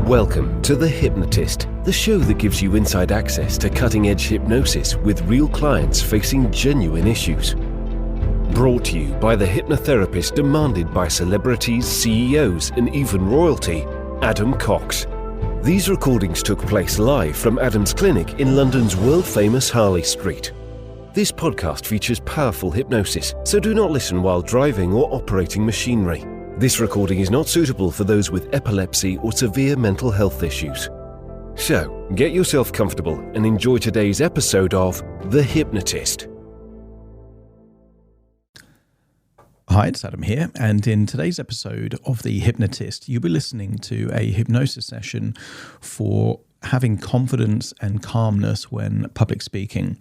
Welcome to The Hypnotist, the show that gives you inside access to cutting-edge hypnosis with real clients facing genuine issues. Brought to you by the hypnotherapist demanded by celebrities, CEOs, and even royalty, Adam Cox. These recordings took place live from Adam's clinic in London's world-famous Harley Street. This podcast features powerful hypnosis, so do not listen while driving or operating machinery. This recording is not suitable for those with epilepsy or severe mental health issues. So, get yourself comfortable and enjoy today's episode of The Hypnotist. Hi, it's Adam here, and in today's episode of The Hypnotist, you'll be listening to a hypnosis session for having confidence and calmness when public speaking.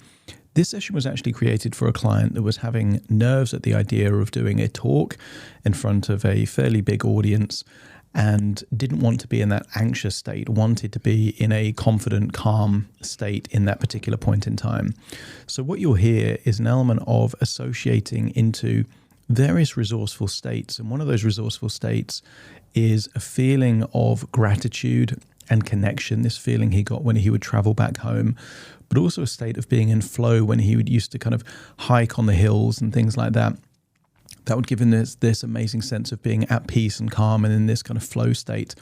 This session was actually created for a client that was having nerves at the idea of doing a talk in front of a fairly big audience and didn't want to be in that anxious state, wanted to be in a confident, calm state in that particular point in time. So what you'll hear is an element of associating into various resourceful states. And one of those resourceful states is a feeling of gratitude and connection, this feeling he got when he would travel back home, but also a state of being in flow when he would used to kind of hike on the hills and things like that. That would give him this amazing sense of being at peace and calm and in this kind of flow state.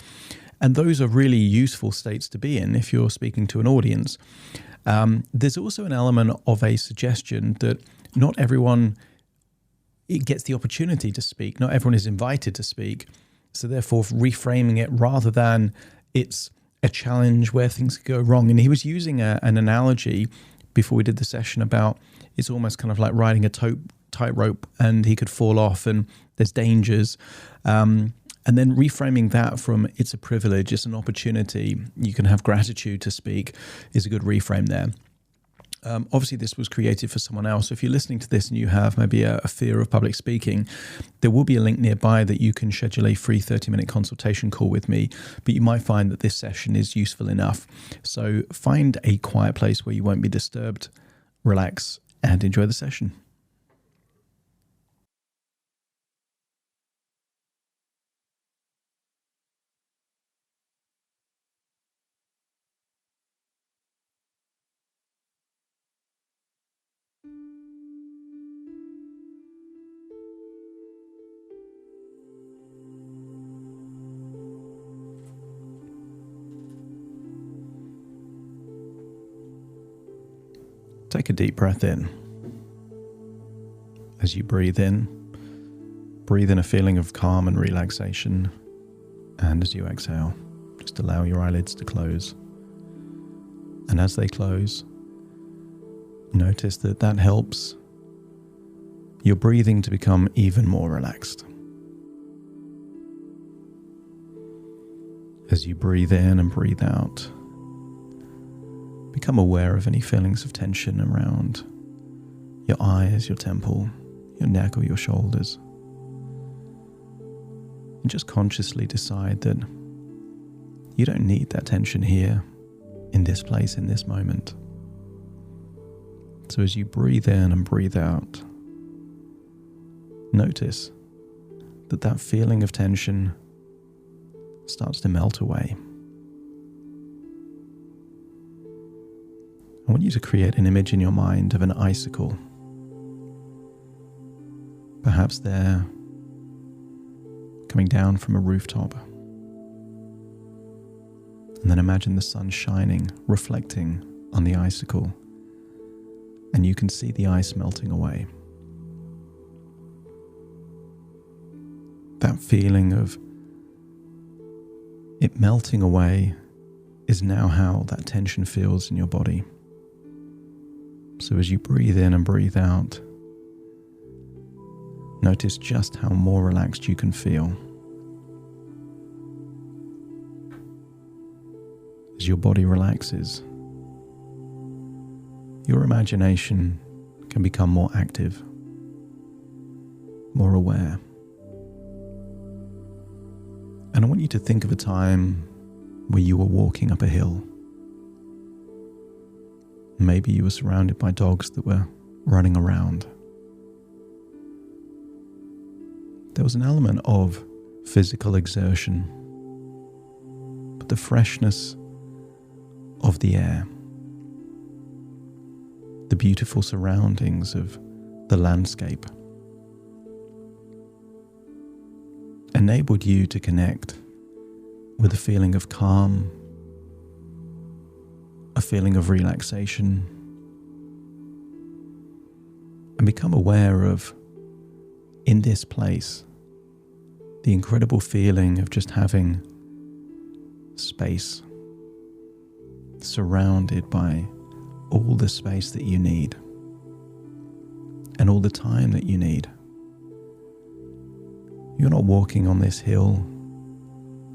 And those are really useful states to be in if you're speaking to an audience. There's also an element of a suggestion that not everyone gets the opportunity to speak. Not everyone is invited to speak. So therefore, reframing it rather than it's a challenge where things could go wrong. And he was using an analogy before we did the session about it's almost kind of like riding a tightrope and he could fall off and there's dangers. And then reframing that from it's a privilege, it's an opportunity, you can have gratitude to speak is a good reframe there. Obviously, this was created for someone else. So if you're listening to this and you have maybe a fear of public speaking, there will be a link nearby that you can schedule a free 30-minute consultation call with me. But you might find that this session is useful enough. So find a quiet place where you won't be disturbed, relax, and enjoy the session. Take a deep breath in. As you breathe in a feeling of calm and relaxation. And as you exhale, just allow your eyelids to close. And as they close, notice that helps your breathing to become even more relaxed. As you breathe in and breathe out, become aware of any feelings of tension around your eyes, your temple, your neck or your shoulders. And just consciously decide that you don't need that tension here, in this place, in this moment. So as you breathe in and breathe out, notice that feeling of tension starts to melt away. I want you to create an image in your mind of an icicle. Perhaps they're coming down from a rooftop. And then imagine the sun shining, reflecting on the icicle. And you can see the ice melting away. That feeling of it melting away is now how that tension feels in your body. So as you breathe in and breathe out, notice just how more relaxed you can feel. As your body relaxes, your imagination can become more active, more aware. And I want you to think of a time where you were walking up a hill. Maybe you were surrounded by dogs that were running around. There was an element of physical exertion, but the freshness of the air, the beautiful surroundings of the landscape, enabled you to connect with a feeling of calm, a feeling of relaxation, and become aware of, in this place, the incredible feeling of just having space, surrounded by all the space that you need and all the time that you need. You're not walking on this hill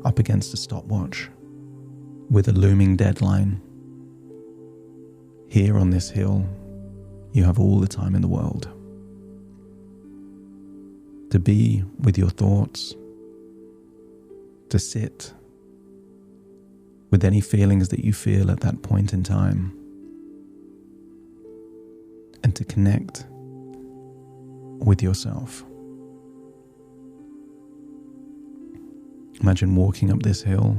up against a stopwatch with a looming deadline. Here on this hill, you have all the time in the world to be with your thoughts, to sit with any feelings that you feel at that point in time, and to connect with yourself. Imagine walking up this hill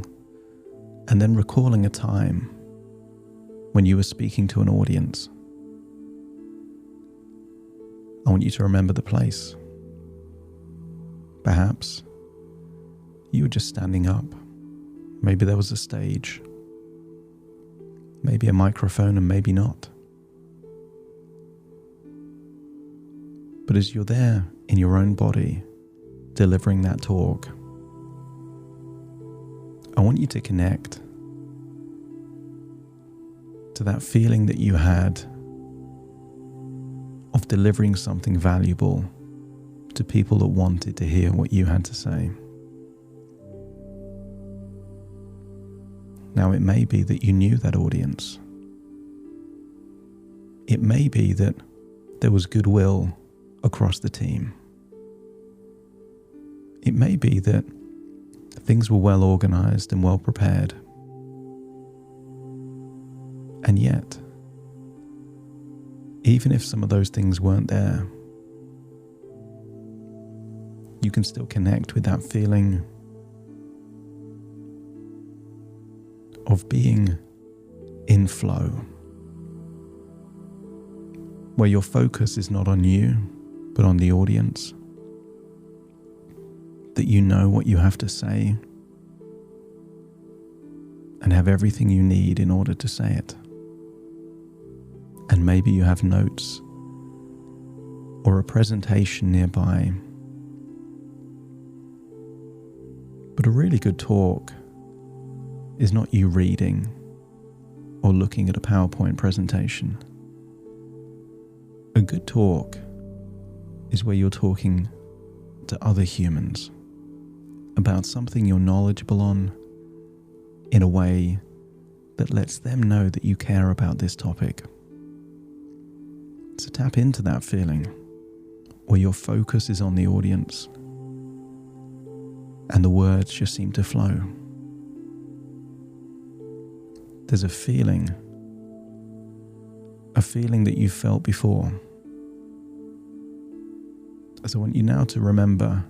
and then recalling a time when you were speaking to an audience. I want you to remember the place. Perhaps you were just standing up. Maybe there was a stage, maybe a microphone, and maybe not. But as you're there in your own body, delivering that talk, I want you to connect to that feeling that you had of delivering something valuable to people that wanted to hear what you had to say. Now, it may be that you knew that audience. It may be that there was goodwill across the team. It may be that things were well organized and well prepared. And yet, even if some of those things weren't there, you can still connect with that feeling of being in flow, where your focus is not on you, but on the audience, that you know what you have to say and have everything you need in order to say it. And maybe you have notes or a presentation nearby. But a really good talk is not you reading or looking at a PowerPoint presentation. A good talk is where you're talking to other humans about something you're knowledgeable on in a way that lets them know that you care about this topic. So tap into that feeling where your focus is on the audience and the words just seem to flow. There's a feeling that you felt before. So I want you now to remember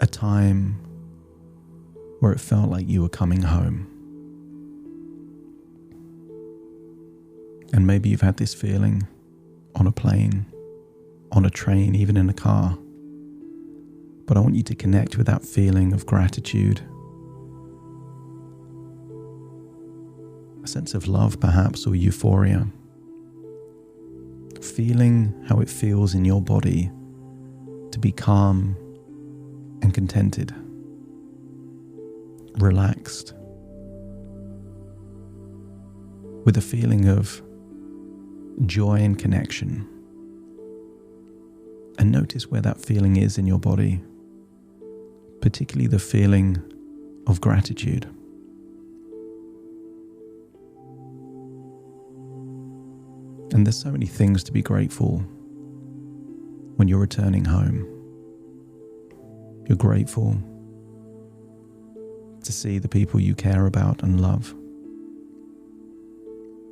a time where it felt like you were coming home. And maybe you've had this feeling on a plane, on a train, even in a car. But I want you to connect with that feeling of gratitude, a sense of love perhaps, or euphoria. Feeling how it feels in your body to be calm and contented, relaxed, with a feeling of joy and connection. And notice where that feeling is in your body, particularly the feeling of gratitude. And there's so many things to be grateful when you're returning home. You're grateful to see the people you care about and love.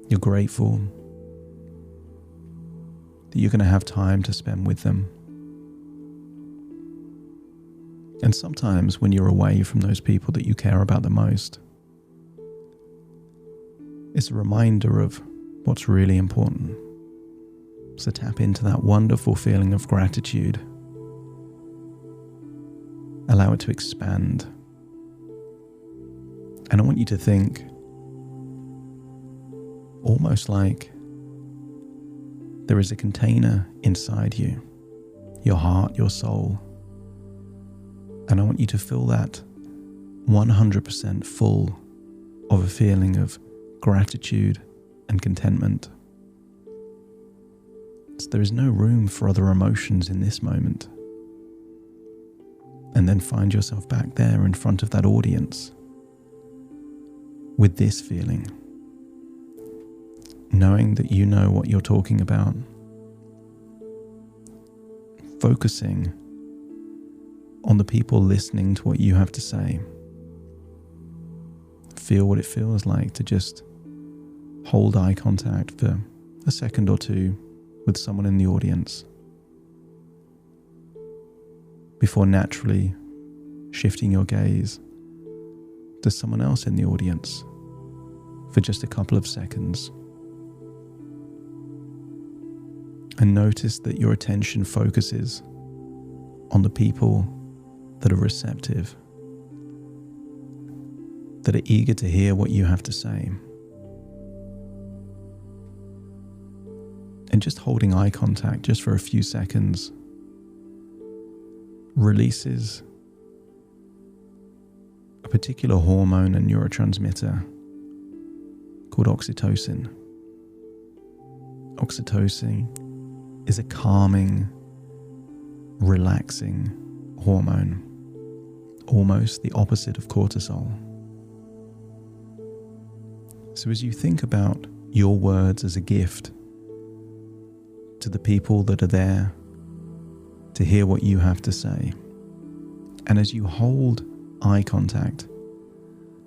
You're grateful that you're going to have time to spend with them. And sometimes when you're away from those people that you care about the most, it's a reminder of what's really important. So tap into that wonderful feeling of gratitude. Allow it to expand. And I want you to think almost like there is a container inside you, your heart, your soul. And I want you to fill that 100% full of a feeling of gratitude and contentment. So there is no room for other emotions in this moment. And then find yourself back there in front of that audience with this feeling, knowing that you know what you're talking about, focusing on the people listening to what you have to say. Feel what it feels like to just hold eye contact for a second or two with someone in the audience before naturally shifting your gaze to someone else in the audience for just a couple of seconds. And notice that your attention focuses on the people that are receptive, that are eager to hear what you have to say. And just holding eye contact just for a few seconds releases a particular hormone and neurotransmitter called oxytocin. Oxytocin is a calming, relaxing hormone, almost the opposite of cortisol. So as you think about your words as a gift to the people that are there to hear what you have to say, and as you hold eye contact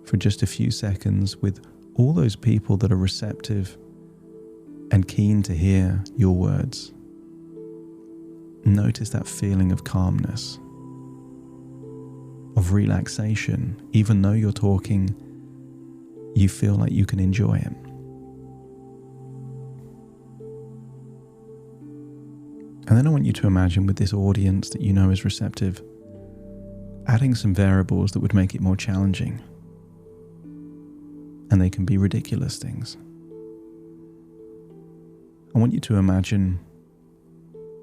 for just a few seconds with all those people that are receptive and keen to hear your words, notice that feeling of calmness, of relaxation. Even though you're talking, you feel like you can enjoy it. And then I want you to imagine with this audience that you know is receptive, adding some variables that would make it more challenging. And they can be ridiculous things. I want you to imagine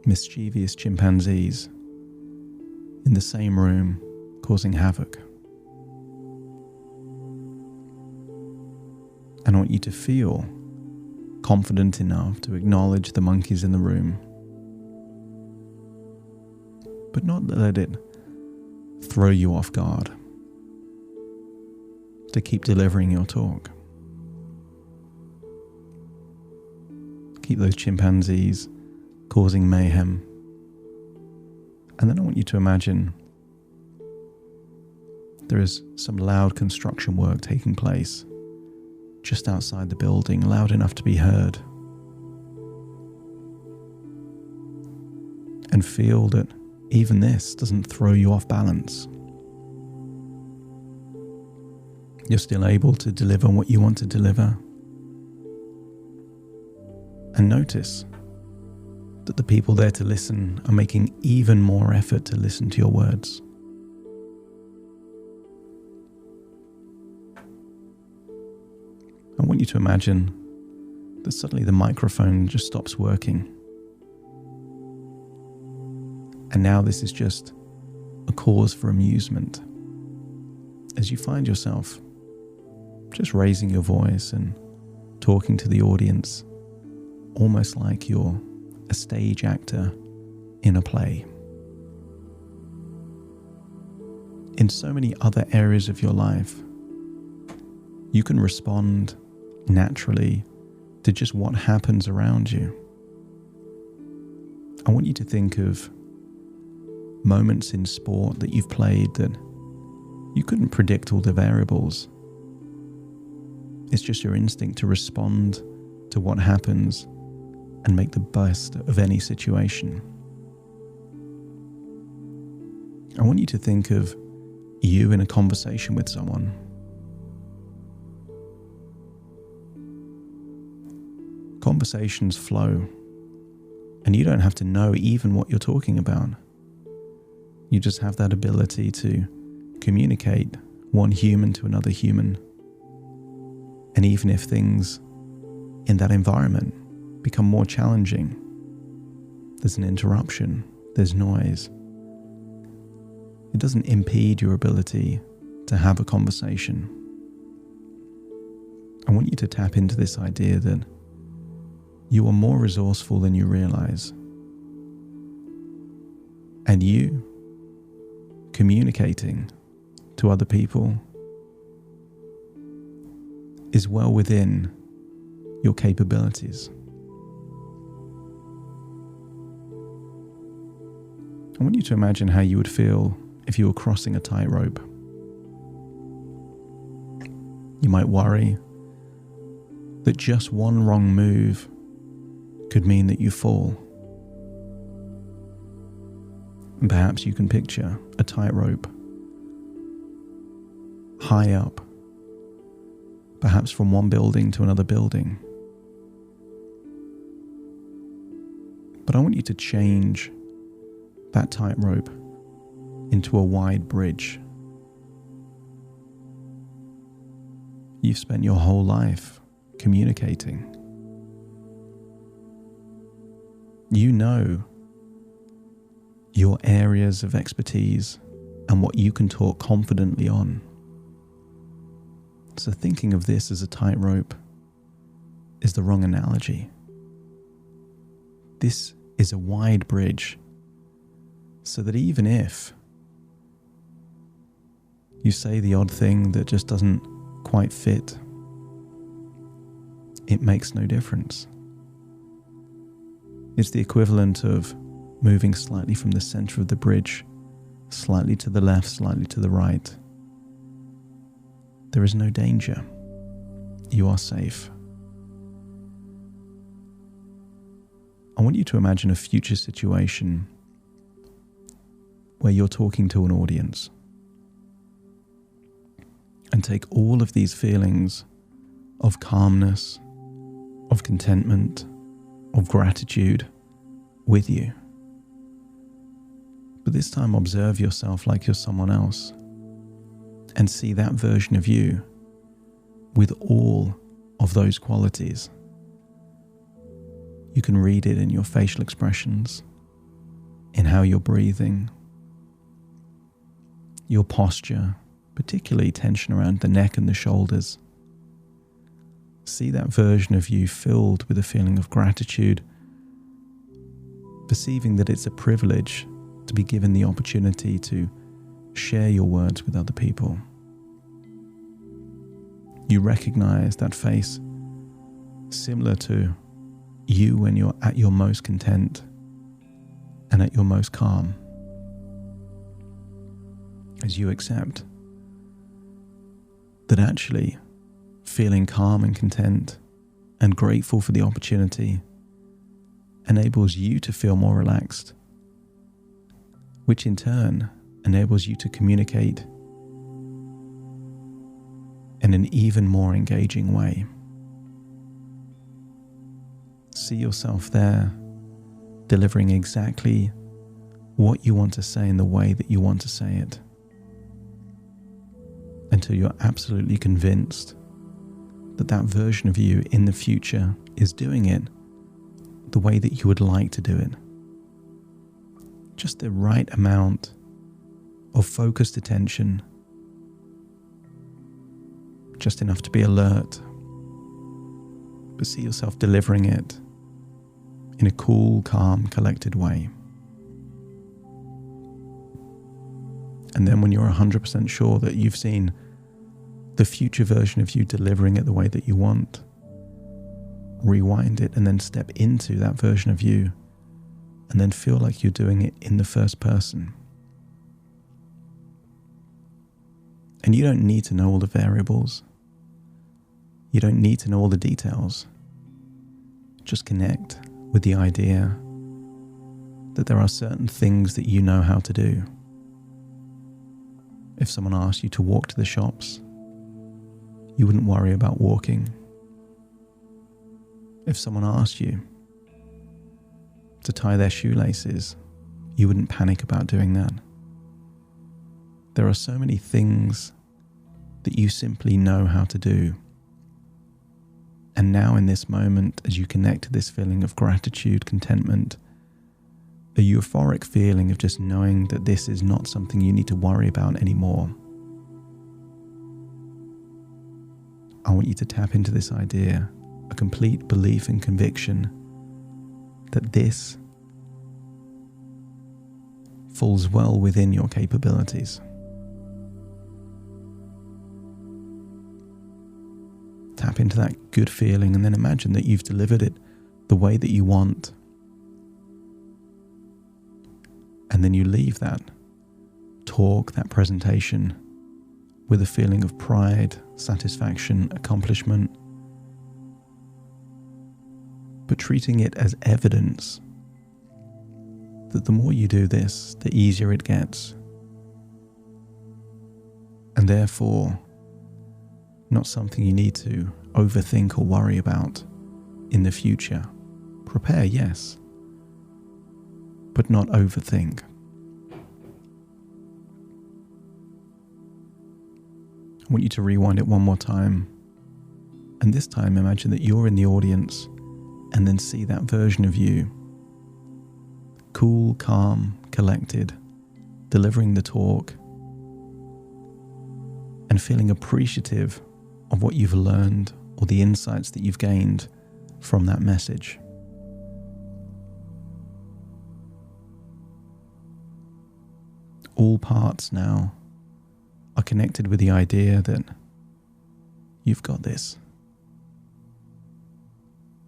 mischievous chimpanzees in the same room causing havoc. And I want you to feel confident enough to acknowledge the monkeys in the room, but not let it throw you off guard, to keep delivering your talk. Keep those chimpanzees causing mayhem. And then I want you to imagine there is some loud construction work taking place just outside the building, loud enough to be heard. And feel that even this doesn't throw you off balance. You're still able to deliver what you want to deliver. And notice that the people there to listen are making even more effort to listen to your words. I want you to imagine that suddenly the microphone just stops working. And now this is just a cause for amusement, as you find yourself just raising your voice and talking to the audience, almost like you're a stage actor in a play. In so many other areas of your life, you can respond naturally to just what happens around you. I want you to think of moments in sport that you've played that you couldn't predict all the variables. It's just your instinct to respond to what happens and make the best of any situation. I want you to think of you in a conversation with someone. Conversations flow, and you don't have to know even what you're talking about. You just have that ability to communicate one human to another human. And even if things in that environment become more challenging, there's an interruption, there's noise, it doesn't impede your ability to have a conversation. I want you to tap into this idea that you are more resourceful than you realize. And you communicating to other people is well within your capabilities. I want you to imagine how you would feel if you were crossing a tightrope. You might worry that just one wrong move could mean that you fall. And perhaps you can picture a tightrope high up, perhaps from one building to another building. But I want you to change that tightrope into a wide bridge. You've spent your whole life communicating. You know your areas of expertise and what you can talk confidently on. So thinking of this as a tightrope is the wrong analogy. This is a wide bridge, so that even if you say the odd thing that just doesn't quite fit, it makes no difference. It's the equivalent of moving slightly from the center of the bridge, slightly to the left, slightly to the right. There is no danger. You are safe. I want you to imagine a future situation where you're talking to an audience, and take all of these feelings of calmness, of contentment, of gratitude with you. But this time observe yourself like you're someone else, and see that version of you with all of those qualities. You can read it in your facial expressions, in how you're breathing, your posture, particularly tension around the neck and the shoulders. See that version of you filled with a feeling of gratitude, perceiving that it's a privilege to be given the opportunity to share your words with other people. You recognize that face similar to you when you're at your most content and at your most calm. As you accept that actually feeling calm and content and grateful for the opportunity enables you to feel more relaxed, which in turn enables you to communicate in an even more engaging way. See yourself there, delivering exactly what you want to say in the way that you want to say it, until you're absolutely convinced that that version of you in the future is doing it the way that you would like to do it. Just the right amount of focused attention, just enough to be alert, but see yourself delivering it in a cool, calm, collected way. And then when you're 100% sure that you've seen the future version of you delivering it the way that you want, rewind it and then step into that version of you, and then feel like you're doing it in the first person. And you don't need to know all the variables. You don't need to know all the details. Just connect with the idea that there are certain things that you know how to do. If someone asked you to walk to the shops, you wouldn't worry about walking. If someone asked you to tie their shoelaces, you wouldn't panic about doing that. There are so many things that you simply know how to do. And now in this moment, as you connect to this feeling of gratitude, contentment, a euphoric feeling of just knowing that this is not something you need to worry about anymore, I want you to tap into this idea, a complete belief and conviction that this falls well within your capabilities. Tap into that good feeling and then imagine that you've delivered it the way that you want. And then you leave that talk, that presentation, with a feeling of pride, satisfaction, accomplishment, but treating it as evidence that the more you do this, the easier it gets. And therefore, not something you need to overthink or worry about in the future. Prepare, yes, but not overthink. I want you to rewind it one more time. And this time, imagine that you're in the audience and then see that version of you. Cool, calm, collected, delivering the talk and feeling appreciative of what you've learned or the insights that you've gained from that message. All parts now are connected with the idea that you've got this.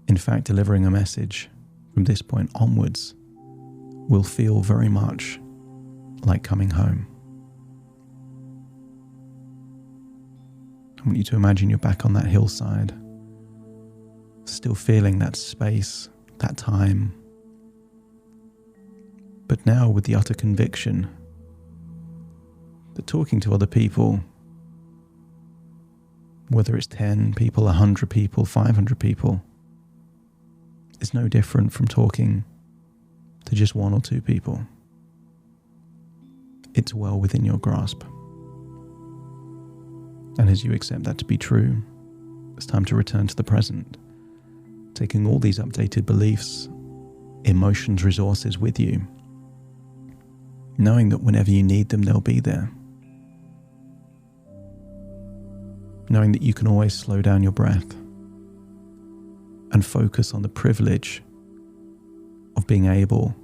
In fact, delivering a message from this point onwards will feel very much like coming home. I want you to imagine you're back on that hillside, still feeling that space, that time, but now with the utter conviction that talking to other people, whether it's 10 people, 100 people, 500 people, is no different from talking to just 1 or 2 people. It's well within your grasp. And as you accept that to be true, it's time to return to the present, taking all these updated beliefs, emotions, resources with you, knowing that whenever you need them, they'll be there. Knowing that you can always slow down your breath and focus on the privilege of being able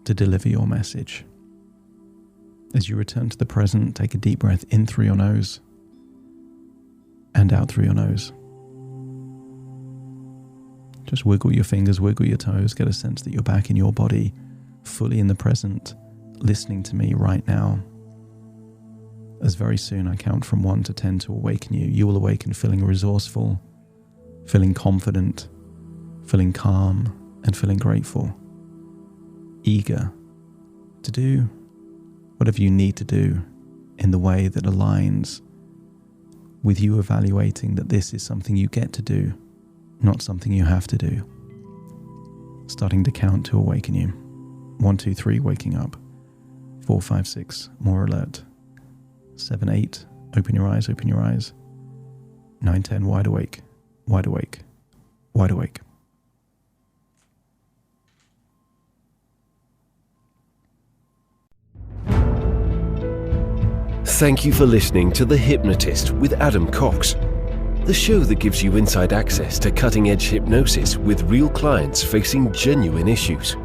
to deliver your message. As you return to the present, take a deep breath in through your nose and out through your nose. Just wiggle your fingers, wiggle your toes, get a sense that you're back in your body, fully in the present, listening to me right now. As very soon I count from 1 to 10 to awaken you, you will awaken feeling resourceful, feeling confident, feeling calm, and feeling grateful. Eager to do whatever you need to do in the way that aligns with you evaluating that this is something you get to do, not something you have to do. Starting to count to awaken you. 1, 2, 3, waking up. 4, 5, 6, more alert. 7, 8, open your eyes, open your eyes. 9, 10, wide awake, wide awake, wide awake. Thank you for listening to The Hypnotist with Adam Cox, the show that gives you inside access to cutting-edge hypnosis with real clients facing genuine issues.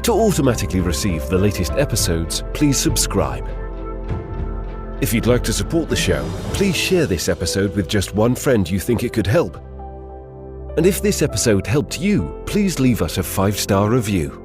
To automatically receive the latest episodes, please subscribe. If you'd like to support the show, please share this episode with just one friend you think it could help. And if this episode helped you, please leave us a 5-star review.